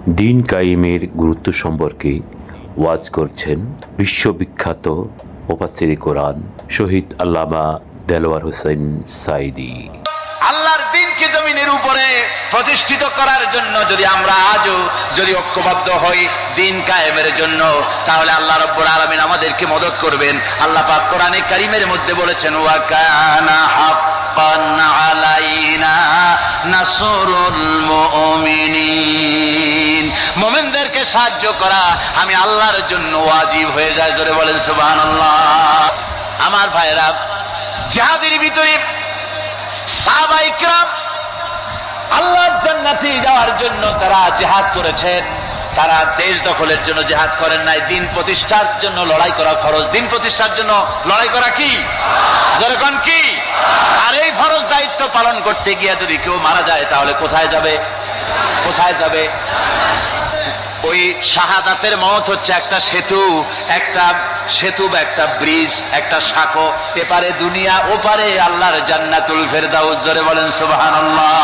দিন কায়েমের গুরুত্ব সম্পর্কে ওয়াজ করছেন বিশ্ববিখ্যাত মুফাসসিরে কোরআন শহীদ আল্লামা দেলোয়ার হোসেন সাঈদী। আল্লাহর দ্বীনকে জমিনের উপরে প্রতিষ্ঠিত করার জন্য যদি আমরা আজও যদি ঐক্যবদ্ধ হই দ্বীন কায়েমের জন্য, তাহলে আল্লাহ রাব্বুল আলামিন আমাদেরকে মদদ করবেন। আল্লাহ পাক কোরআনে কারীমের মধ্যে বলেছেন, ওয়া কানা হাক্কান আলাইনা নাসরুল মুমিনিন, মুমিনদেরকে সাহায্য করা আমি আল্লাহর জন্য ওয়াজিব হয়ে যায়। জোরে বলেন সুবহানাল্লাহ। আমার ভাইরা, জিহাদের ভিতরে সাহাবায়ে কিরাম আল্লাহর জান্নাতে যাওয়ার জন্য তারা জিহাদ করেছেন। তারা দেশ দখলের জন্য জিহাদ করেন নাই, দিন প্রতিষ্ঠার জন্য লড়াই করা ফরজ। দিন প্রতিষ্ঠার জন্য লড়াই করা কি? যেরকম কি? আর এই ফরজ দায়িত্ব পালন করতে গিয়ে যদি কেউ মারা যায়, তাহলে কোথায় যাবে? কোথায় যাবে? ওই শাহাদাতের মওত হচ্ছে একটা সেতু, একটা সেতু বা একটা ব্রিজ, একটা সাঁকো, এপারে দুনিয়া ওপারে আল্লাহর জান্নাতুল ফেরদাউস। জোরে বলেন সুবহানাল্লাহ।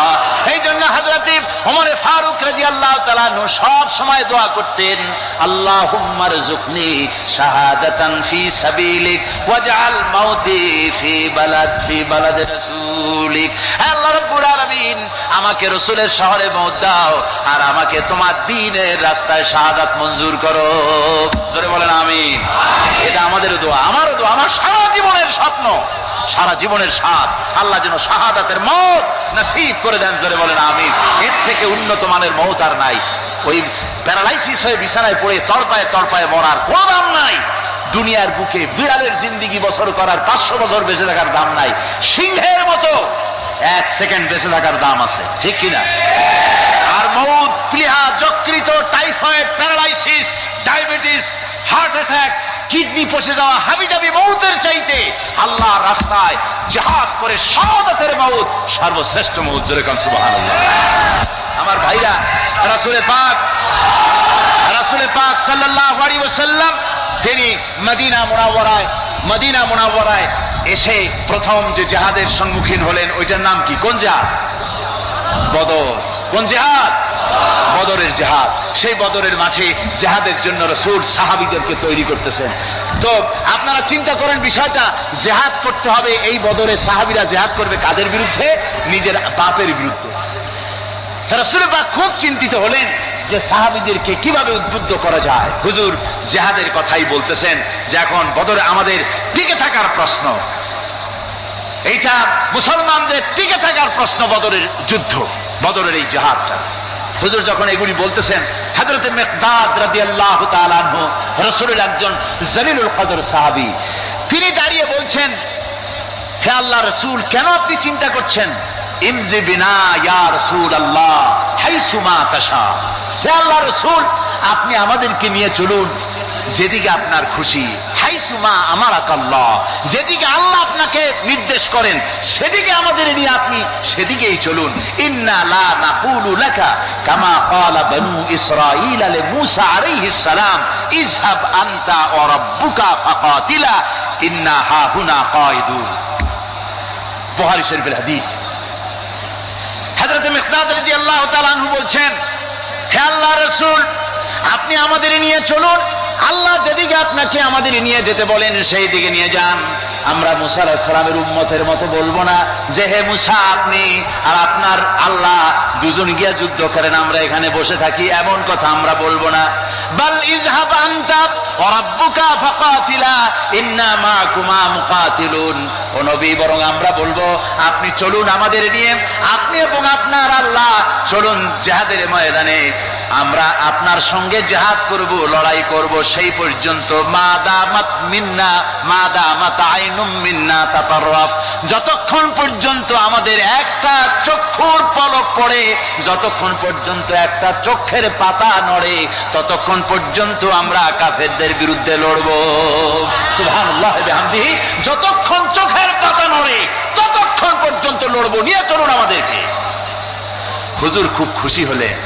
এই জন্য হযরত ওমর ফারুক রাদিয়াল্লাহু তাআলা আনহু সব সময় দোয়া করতেন, আল্লাহুম্মা রযুকনি শাহাদাতান ফি সাবিলিক ওয়াজআল মাউতি ফি বালাদ রাসূলিক। আল্লাহ রাব্বুল আলামিন, আমাকে রাসূলের শহরে মওত দাও আর আমাকে তোমার দ্বীনের রাস্তায় শাহাদাত মঞ্জুর করো। জোরে বলেন আমিন। এটা আমাদের দোয়া, আমারও দোয়া, আমার সারা জীবনের স্বপ্ন, সারা জীবনের স্বাদ, আল্লাহ যেন শাহাদাতের মওত নসিব করে দেন। জোরে বলেন আমিন। এর থেকে উন্নত মানের মওত আর নাই। ওই প্যারালাইসিস হয়ে বিছানায় পড়ে তড়পায় তড়পায় মরার কোনো দাম নাই। দুনিয়ার বুকে বিড়ালের জিন্দিগি বছর করার 500 বছর বেঁচে থাকার দাম নাই। সিংহের মতো 1 সেকেন্ড বেঁচে থাকার দাম আছে, ঠিক কিনা? আর মওত, প্লীহা, যকৃত, typhoid, paralysis, diabetes, heart attack, kidney পচে যাওয়া, হাবিজাবি মওতের চাইতে আল্লাহর রাস্তায় জিহাদ করে শাহাদাতের মওত সর্বশ্রেষ্ঠ মওত। জোরে কোন সুবহানাল্লাহ। আমার ভাইরা, রাসূলে পাক সাল্লাল্লাহু আলাইহি ওয়াসাল্লাম তিনি মদিনা মুনাওয়ারায় এসে প্রথম যে জিহাদের সম্মুখীন হলেন, ওইটার নাম কি? কোন জিহাদ? বদর। কোন জিহাদ? বদরের জিহাদ। সেই বদরের মাঠে জিহাদের জন্য রাসূল সাহাবীদেরকে তৈরি করতেছেন। তো আপনারা চিন্তা করেন বিষয়টা, জিহাদ করতে হবে। এই বদরে সাহাবীরা জিহাদ করবে কাদের বিরুদ্ধে? নিজের বাপের বিরুদ্ধে। রাসূল পাক খুব চিন্তিত হলেন যে সাহাবীদেরকে কিভাবে উদ্বুদ্ধ করা যায়। হুজুর জিহাদের কথাই বলতেছেন যে এখন বদরে আমাদের টিকে থাকার প্রশ্ন, এইটা মুসলমানদের টিকে থাকার প্রশ্ন, বদরের যুদ্ধ, বদরের এই জিহাদটা। হুজুর যখন এগুলি বলতেছেন, হযরত মিকদাদ রাদিয়াল্লাহু তাআলা আনহু রাসূলের একজন জলিলুল কদর সাহাবী, তিনি দাঁড়িয়ে বলছেন, হে আল্লাহর রাসূল, কেন আপনি চিন্তা করছেন? ইমজি বিনা ইয়া রাসূলুল্লাহ হাইসু মা তাশা। হে আল্লাহর রাসূল, আপনি আমাদেরকে নিয়ে চলুন যেদিকে আপনার খুশি। হাইসুমা আমারাকাল্লাহ, যেদিকে আল্লাহ আপনাকে নির্দেশ করেন সেদিকে আমাদের নিয়ে আপনি সেদিকেই চলুন। ইন্না লা নাকুলু লাকা কামা ক্বালা বনু ইসরাঈল লি মূসা আলাইহিস সালাম ইযহাব আনতা ওয়া রাব্বুকা ফাকাতিলা ইন্না হাহুনা কায়িদুন। বুখারী শরীফের হাদিস। হযরত মিকদাদ রাদিয়াল্লাহু তাআলা আনহু বলছেন, হে আল্লাহর রাসূল, আপনি আমাদের নিয়ে চলুন, আল্লাহ যেদিকে আপনাকে আমাদের নিয়ে যেতে বলেন সেই দিকে নিয়ে যান। আমরা মুসা আলাইহিস সালামের উম্মতের মতো বলবো না যে হে মুসা আপনি আর আপনার আল্লাহ দুজন গিয়া যুদ্ধ করেন, আমরা এখানে বসে থাকি, এমন কথা আমরা বলবো না। বাল ইযহাব আনতা ওয়া রাব্বুকা ফাকাতিলা ইন্না মাআকুমা মুকাতিলুন। ও নবী, বরং আমরা বলবো আপনি চলুন আমাদের নিয়ে, আপনি এবং আপনার আল্লাহ চলুন জিহাদের ময়দানে, আমরা আপনার সঙ্গে জিহাদ করব, লড়াই করব সেই পর্যন্ত। মাদামাত মিন্না মাদামাত আইনুম মিন্না তাতাররাফ, যতক্ষণ পর্যন্ত আমাদের একটা চক্ষুর পলক পড়ে, যতক্ষণ পর্যন্ত একটা চোখের পাতা নড়ে, ততক্ষণ পর্যন্ত আমরা কাফেরদের বিরুদ্ধে লড়ব। সুবহানাল্লাহ ওয়া বিহামদিহি। যতক্ষণ চোখের পাতা নড়ে ততক্ষণ পর্যন্ত লড়ব, নিয়ে চলুন আমাদেরকে। হুজুর খুব খুশি হলেন।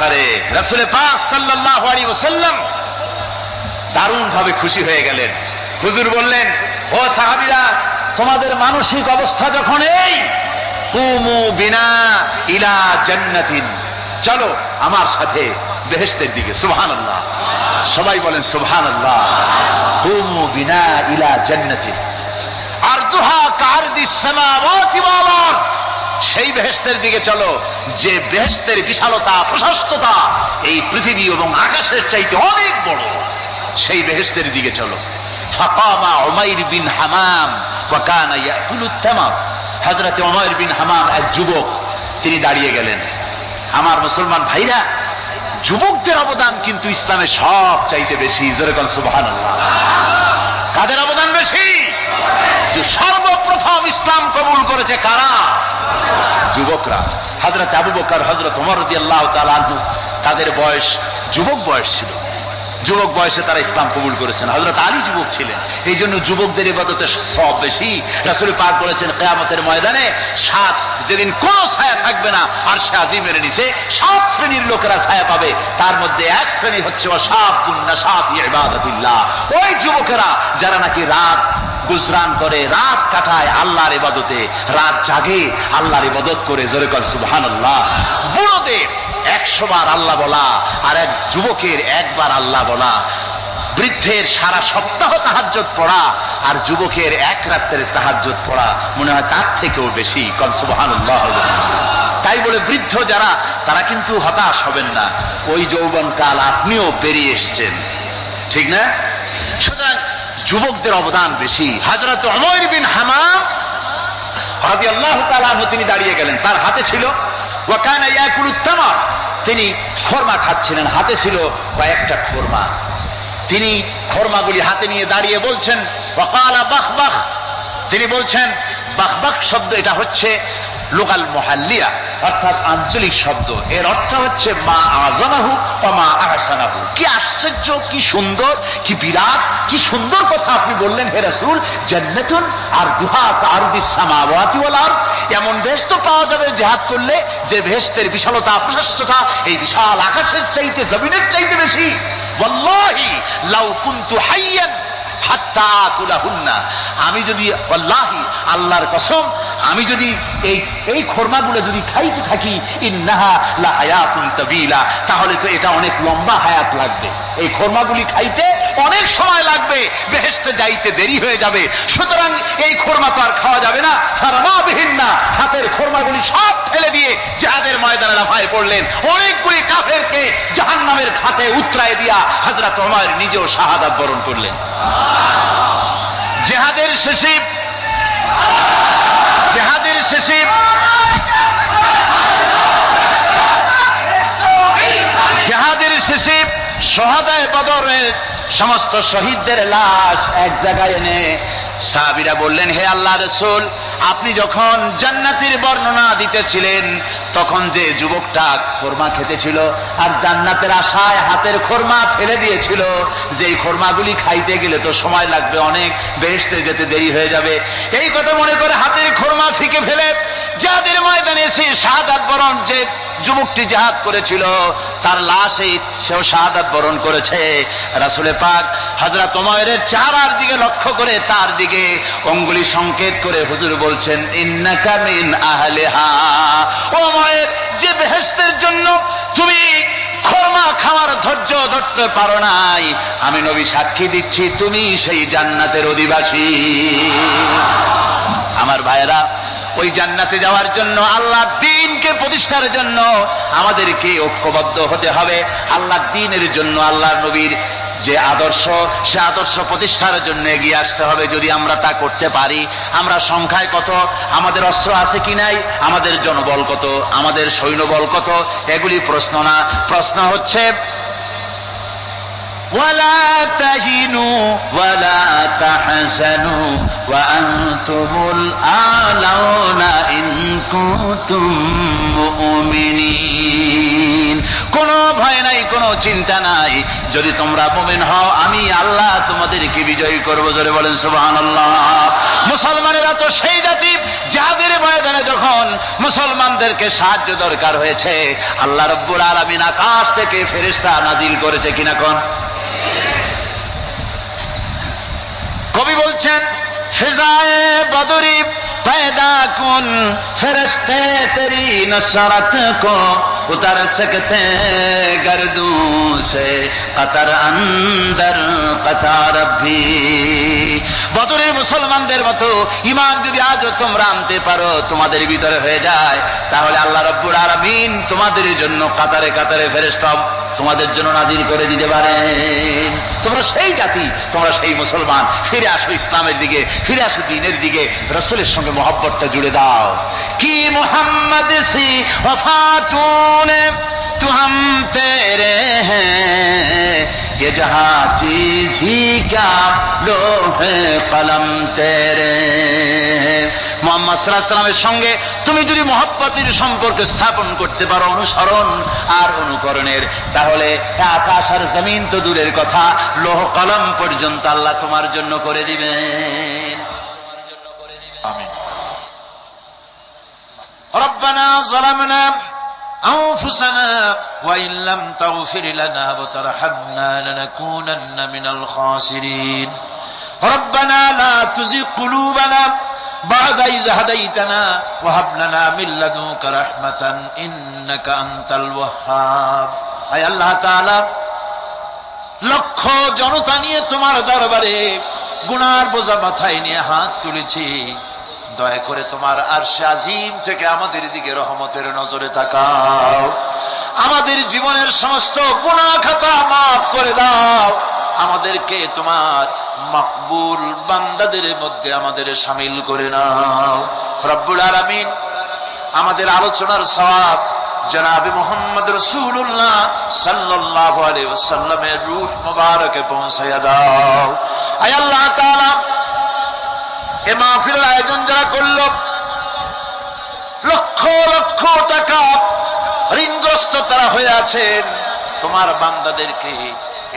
আরে রাসূল পাক সাল্লাল্লাহু আলাইহি ওয়াসাল্লাম দারুণ ভাবে খুশি হয়ে গেলেন। হুজুর বললেন, ও সাহাবীরা, তোমাদের মানসিক অবস্থা যখন এই কুমু বিনা ইলা জান্নাতিন, চলো আমার সাথে বেহেশতের দিকে। সুবহানাল্লাহ, সবাই বলেন সুবহানাল্লাহ। কুমু বিনা ইলা জান্নাতি আরদুহা কারদিস সামাওয়াতি ওয়াল আরদ, সেই বেহেশতের দিকে চলো যে বেহেশতের বিশালতা প্রশস্ততা এই পৃথিবী এবং আকাশের চাইতে অনেক বড়, সেই বেহেশতের দিকে চলো। ফাকামা উমাইর বিন হামাম ওয়া কানা ইয়াকুলুত তামার, হযরত উমাইর বিন হামাম এক যুবক, তিনি দাঁড়িয়ে গেলেন। আমার মুসলমান ভাইরা, যুবকদের অবদান কিন্তু ইসলামে সব চাইতে বেশি। জোরে কোন সুবহানাল্লাহ। কাদের অবদান বেশি? যে সর্বপ্রথম ইসলাম কবুল করেছে কারা? যুবকরা। হযরত আবু বকর, হযরত ওমর রাদিয়াল্লাহু তাআলা আনহু, তাদের বয়স যুবক বয়স ছিল, যুবক বয়সে তারা ইসলাম কবুল করেছেন। হযরত আলী যুবক ছিলেন, এই জন্য যুবকদের ইবাদতের সওয়াব বেশি। রাসূল পাক বলেছেন কিয়ামতের ময়দানে যেদিন কোন ছায়া থাকবে না আরশে আজিমের নিচে 7 শ্রেণীর লোকেরা ছায়া পাবে, তার মধ্যে এক শ্রেণী হচ্ছে ওয়াশাবুন নাশা ফি ইবাদাতিল্লাহ, ওই যুবকেরা যারা নাকি রাত গুজরান করে, রাত কাটায় আল্লাহর ইবাদতে, রাত জাগে আল্লাহর ইবাদত করে। জোরে কর সুবহানাল্লাহ। বুড়োদের 100 বার আল্লাহ বলা আর এক যুবকের একবার আল্লাহ বলা, বৃদ্ধের সারা সপ্তাহ তাহাজ্জুদ পড়া আর যুবকের এক রাতের তাহাজ্জুদ পড়া মনে হয় তার থেকেও বেশি। কন সুবহানাল্লাহ। তাই বলে বৃদ্ধ যারা, তারা কিন্তু হতাশ হবেন না, ওই যৌবনকাল আপনিও পেরিয়ে এসছেন, ঠিক না? সুতরাং যুবকদের অবদান বেশি। হযরত উমাইর বিন হামাম রাদিয়াল্লাহু তাআলা আনহু, তিনি দাঁড়িয়ে গেলেন, তার হাতে ছিল ওয়া কানা ইয়াকুলুত তামার, তিনি খরমা খাচ্ছিলেন, হাতে ছিল কয়েকটা খরমা। তিনি খরমাগুলি হাতে নিয়ে দাঁড়িয়ে বলছেন ওয়া ক্বালা বাখবাখ, তিনি বলছেন বাখবাখ শব্দ এটা হচ্ছে লোকাল মুহাল্লিয়া, অর্থাৎ আঞ্চলিক শব্দ। এর অর্থ হচ্ছে মা আযামাহু ওয়া মা আহসানাহু। কি আশ্চর্য, কি সুন্দর, কি বিরাট, কি সুন্দর কথা আপনি বললেন হে রাসূল। জান্নাতুন আরদুহা কারদিস সামাওয়াতি ওয়াল আরদ, এমন বেহেশত পাওয়া যাবে জিহাদ করলে যে বেহেশতের বিশালতা প্রশস্ততা এই বিশাল আকাশের চাইতে, জমিনের চাইতে বেশি। ওয়াল্লাহি লাউ কুনতু হাইয়ান হাত্তা আকুলাহুন্না, আমি যদি, ওয়াল্লাহি আল্লাহর কসম, আমি যদি এই খরমাগুলো যদি খাইতে থাকি, ইন্নাহা লা হায়াতুন তাবিলা, তাহলে তো এটা অনেক লম্বা হায়াত লাগবে। এই খরমাগুলি খাইতে অনেক সময় লাগবে, বেহেশতে যাইতে দেরি হয়ে যাবে। সুতরাং এই খরমা তো আর খাওয়া যাবে না। ফারামা বিহিন্না, হাতের খরমাগুলি সব ফেলে দিয়ে জিহাদের ময়দানে লাফায় পড়লেন। অনেকগুলি কাফেরকে জাহান্নামের খাতে উতরায় দিয়া হযরত ওমর নিজেও শাহাদাত বরণ করলেন। জিহাদের শেষে শহাদায়ে বদরের সমস্ত শহীদদের লাশ এক জায়গায় এনে সাহাবীরা বললেন, হে আল্লাহর রাসূল, আপনি যখন জান্নাতের বর্ণনা দিতেছিলেন তখন যে যুবকটা খরমা খেতেছিল আর জান্নাতের আশায় হাতের খরমা ফেলে দিয়েছিল, যে খরমাগুলি খাইতে গেলে তো সময় লাগবে অনেক, বেহেশতে যেতে দেরি হয়ে যাবে, এই কথা মনে করে হাতের খরমা ফিকে ফেলে জিহাদের ময়দানে এসে শাহাদাত বরণ, যে যুবকটি জিহাদ করেছিল তার লাশে সেও শাহাদাত বরণ করেছে। রাসূল পাক হযরত ওমরের চেহারার দিকে লক্ষ্য করে তার দিকে অঙ্গুলি সংকেত করে হুজুর বলছেন, ইন্নাকা মিন আহলিহা, ওমর, যে বেহেশতের জন্য তুমি খরমা খাওয়ার ধৈর্য ধরতে পারো নাই, আমি নবী সাক্ষী দিচ্ছি তুমি সেই জান্নাতের অধিবাসী। আমার ভাইয়েরা, ওই জান্নাতে যাওয়ার জন্য, আল্লাহর দ্বীনকে প্রতিষ্ঠার জন্য আমাদেরকে ঐক্যবদ্ধ হতে হবে। আল্লাহর দ্বীনের জন্য, আল্লাহর নবীর যে আদর্শ, সে আদর্শ প্রতিষ্ঠার জন্য এগিয়ে আসতে হবে। যদি আমরা তা করতে পারি, আমরা সংখ্যায় কত, আমাদের অস্ত্র আছে কি নাই, আমাদের জনবল কত, আমাদের সৈন্যবল কত, এগুলি প্রশ্ন না। প্রশ্ন হচ্ছে ولا تهنوا ولا تحزنوا وأنتم الأعلون إن كنتم مؤمنين। কোনো ভয় নাই, কোনো চিন্তা নাই, যদি তোমরা মুমিন হও আমি আল্লাহ তোমাদেরকে বিজয়ী করব। জোরে বলেন সুবহানাল্লাহ। মুসলমানেরা তো সেই জাতি, যাদের ময়দানে যখন মুসলমানদেরকে সাহায্য দরকার হয়েছে, আল্লাহ রাব্বুল আলামিন আকাশ থেকে ফেরেশতা নাজিল করেছে কিনা কোন? কবি বলছেন, ফিজায়ে বদরি पैदा कुन फरिश्ते तेरी नसरत को उतर सकते गर्दों से कतर अंदर कतार भी। বদরের মুসলমানদের মতো ঈমান যদি আজও তোমরা আনতে পারো, তোমাদের ভিতরে হয়ে যায়, তাহলে আল্লাহ রাব্বুল আলামিন তোমাদের জন্য কাতারে কাতারে ফেরেশতা তোমাদের জন্য নাজিল করে দিতে পারেন। তোমরা সেই জাতি, তোমরা সেই মুসলমান। ফিরে আসো ইসলামের দিকে, ফিরে আসো দ্বীনের দিকে, রাসূলের সঙ্গে মহব্বতটা জুড়ে দাও। কি মুহাম্মদ সি ওফাতুনে তু হাম তেরে হ্যাঁ, ये जहां चीज ही क्या लोहे कलम तेरे। মুহাম্মদ সাল্লাল্লাহু আলাইহি ওয়াসাল্লামের সঙ্গে তুমি যদি মহব্বতের সম্পর্ক স্থাপন করতে পারো, অনুসরণ আর অনুকরণের, তাহলে আকাশ আর জমিন তো দূরের কথা, লোহ কলম পর্যন্ত আল্লাহ তোমার জন্য করে দিবেন। আমিন। রব্বানা যালামনা أنفسنا وإن لم تغفر لنا وترحمنا لنكونن من الخاسرين ربنا لا تزغ قلوبنا بعد إذ هديتنا وهب لنا من لدنك رحمة إنك أنت الوهاب। أي الله تعالى লক্ষ জনতা নিয়ে তোমার দরবারে গুনার বোঝা মাথায় নিয়ে হাত তুলেছি, দয়া করে তোমার আরশে আজিম থেকে আমাদের দিকে রহমতের নজরে তাকাও, আমাদের জীবনের সমস্ত গুনাহ খাতা মাফ করে দাও, আমাদেরকে তোমার মকবুল বান্দাদের মধ্যে আমাদের শামিল করে নাও। রব্বুল আলামিন আমাদের আলোচনার সওয়াব জনাবে মুহাম্মদ রাসূলুল্লাহ সাল্লাল্লাহু আলাইহি ওয়াসাল্লামের রূহ মুবারকে পৌঁছায়া দাও। আয় আল্লাহ তাআলা, এ মাহফিলের আয়োজন যারা করল, লক্ষ লক্ষ টাকা ঋণগ্রস্ত তারা হয়ে আছেন, তোমার বান্দাদেরকে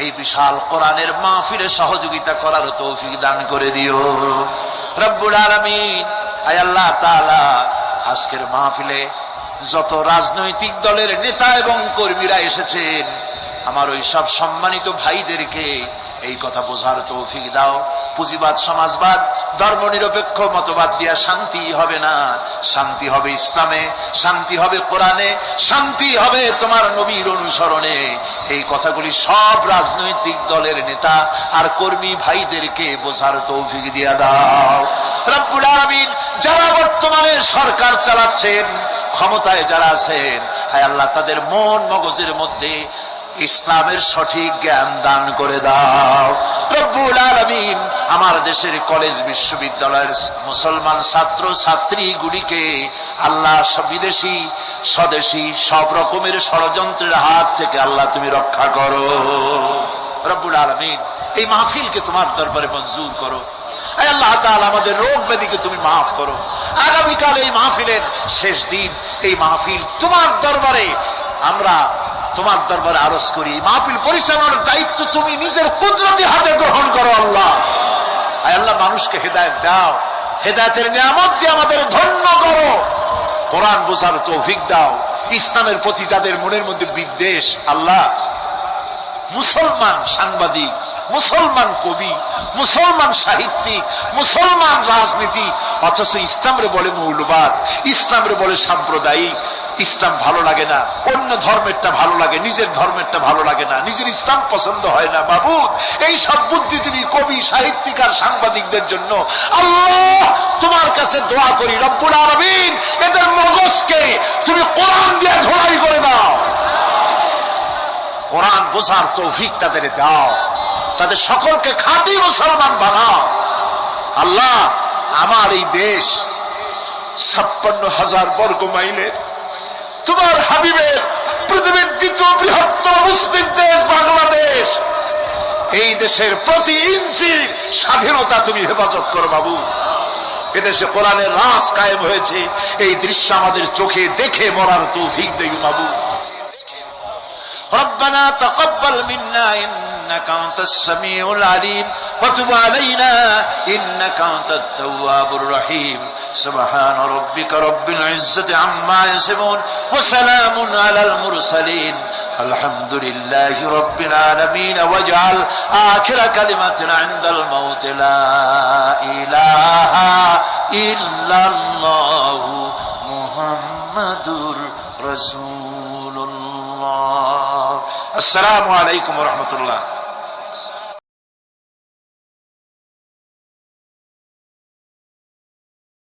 এই বিশাল কোরআনের মাহফিলে সহযোগিতা করার তৌফিক দান করে দিও রব্বুল আলামিন। আয় আল্লাহ তাআলা, আজকের মাহফিলে যত রাজনৈতিক দলের নেতা এবং কর্মীরা এসেছেন, আমার ওই সব সম্মানিত ভাইদেরকে এই কথা বোঝার তৌফিক দাও। পুঁজিবাদ, সমাজবাদ, ধর্মনিরপেক্ষ মতবাদ দিয়া শান্তি হবে না, শান্তি হবে ইসলামে, শান্তি হবে কোরআনে, শান্তি হবে তোমার নবীর অনুসরণে। এই কথাগুলি সব রাজনৈতিক দলের নেতা আর কর্মী ভাইদেরকে বোঝার তৌফিক দিয়া দাও রব্বুল আলামিন। যারা বর্তমানে সরকার চালাচ্ছেন, ক্ষমতায় যারা আছেন, হায় আল্লাহ, তাদের মন মগজের মধ্যে ইসলামের সঠিক জ্ঞান দান করে দাও রব্বুল আলামিন। আমার দেশের কলেজ বিশ্ববিদ্যালয়ের মুসলমান ছাত্র ছাত্রীগুলিকে আল্লাহ বিদেশি স্বদেশি সব রকমের ষড়যন্ত্রের হাত থেকে আল্লাহ তুমি রক্ষা করো রব্বুল আলামিন। এই মাহফিলকে তোমার দরবারে মঞ্জুর করো। আল্লাহ তাআলা, আমাদের রোগ ব্যাধিকে তুমি মাফ করো। আগামীকাল এই মাহফিলের শেষ দিন, এই মাহফিল তোমার দরবারে আমরা তোমার দরবারে আরজ করি। মাহফিল পরিচালনার দায়িত্ব তুমি নিজের কুদরতি হাতে গ্রহণ করো আল্লাহ। আয় আল্লাহ, মানুষকে হেদায়েত দাও, হেদায়েতের নিয়ামত দিয়ে আমাদের ধন্য করো। কোরআন বোঝার তৌফিক দাও। ইসলামের প্রতি যাদের মনের মধ্যে বিদ্বেষ, আল্লাহ, মুসলমান সাংবাদিক, মুসলমান কবি, মুসলমান সাহিত্যিক, মুসলমান রাজনীতি, অথচ ইসলামরে বলে মৌলবাদ, ইসলামরে বলে সাম্প্রদায়িক, ইসলাম ভালো লাগে না, অন্য ধর্মেরটা ভালো লাগে, নিজের ধর্মেরটা ভালো লাগে না, নিজের ইসলাম পছন্দ হয় না। মাবুদ, এই সব বুদ্ধিজীবী কবি সাহিত্যিক আর সাংবাদিকদের জন্য আল্লাহ তোমার কাছে দোয়া করি রব্বুল আলামিন, এদের মগজকে তুমি কোরআন দিয়ে ধোলাই করে দাও, কোরআন বোঝার তৌফিক তাদের দাও, তাদের সকলকে খাঁটি মুসলমান বানাও আল্লাহ। আমার এই দেশ 56,000 বর্গ মাইলের, তোমার হাবিবের পৃথিবীর দ্বিতীয় বৃহত্তম মুসলিম দেশ বাংলাদেশ, এই দেশের প্রতি ইঞ্চি স্বাধীনতা তুমি হেফাজত করো বাবু। এদেশে কোরআনের রাজ কায়েম হয়েছে, এই দৃশ্য আমাদের চোখে দেখে মরার তৌফিক দেই বাবু। ربنا تقبل منا إنك أنت السميع العليم وتب علينا إنك أنت التواب الرحيم سبحان ربك رب العزة عما يصفون وسلام على المرسلين আলহামদুলিল্লাহি রাব্বিল আলামিন ওয়াজআল আখিরা কালিমাতিনা ইনদাল মাউত লা ইলাহা ইল্লাল্লাহু মুহাম্মাদুর রাসূলুল্লাহ। আসসালামু আলাইকুম ওয়া রাহমাতুল্লাহ।